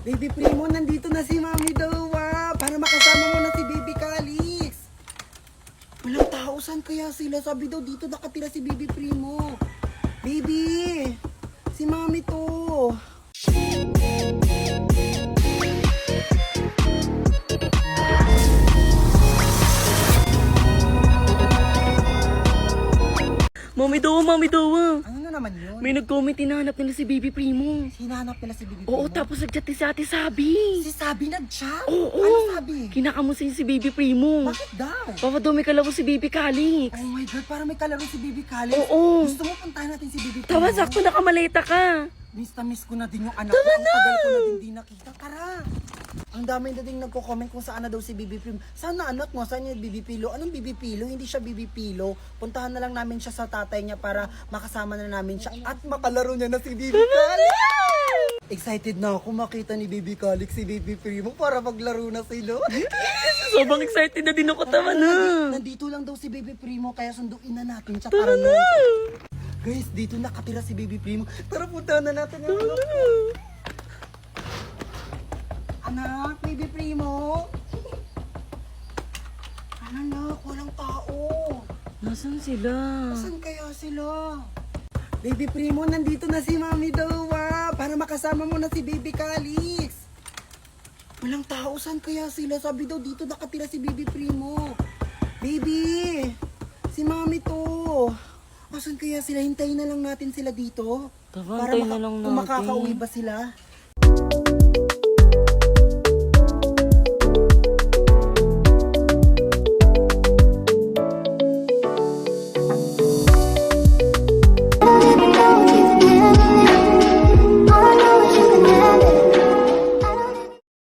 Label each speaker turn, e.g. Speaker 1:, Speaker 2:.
Speaker 1: Baby Primo, nandito na si Mami Dawa para makasama mo na si Baby Calix. Walang tao, saan kaya sila? Sabi daw dito nakatira si Baby Primo. Baby, si Mami to.
Speaker 2: Mami Dawa.
Speaker 1: Ano na naman yun?
Speaker 2: May nag-comment, hinahanap nila si Baby Primo.
Speaker 1: Hinanap nila si Baby Primo.
Speaker 2: Oo, tapos nag-chat si Ate Sabi.
Speaker 1: Si Sabi nag-chat?
Speaker 2: Oo.
Speaker 1: Ano sabi?
Speaker 2: Kinakamusta si Baby Primo.
Speaker 1: Bakit daw?
Speaker 2: Papadumi ka lang si Baby Calix.
Speaker 1: Oh my God, para may kalaro si Baby Calix.
Speaker 2: Oo.
Speaker 1: Gusto mo puntahan natin si Baby Primo?
Speaker 2: Tawa, sakto nakamaleta ka.
Speaker 1: Miss na miss ko na din yung anak ko. Ang tagal ko na din di nakita. Tara! Ang dami na din nagko-comment kung saan na daw si Baby Primo. Saan na anak mo? Saan yung Baby Pilo? Anong Baby Pilo? Hindi siya Baby Pilo. Puntahan na lang namin siya sa tatay niya para makasama na namin siya at makalaro niya na si Baby Calix. Excited na ako makita ni Baby Calix si Baby Primo para maglaro na sila.
Speaker 2: Sobrang excited na din ako, tawa na.
Speaker 1: Nandito lang daw si Baby Primo kaya sunduin na natin siya.
Speaker 2: Tara na.
Speaker 1: Guys, dito nakatira si Baby Primo. Tara, puntahan na natin yung anak. Anak, Baby Primo. Anak, walang tao.
Speaker 2: Nasaan sila?
Speaker 1: Saan kaya sila? Baby Primo, nandito na si Mami Dawa para makasama mo na si Baby Calix. Walang tao, saan kaya sila? Sabi daw dito nakatira si Baby Primo. Baby, si Mami to. Saan kaya sila? Hintayin na lang natin sila dito.
Speaker 2: Tara, hintayin na lang
Speaker 1: kung
Speaker 2: natin.
Speaker 1: makakauwi ba sila.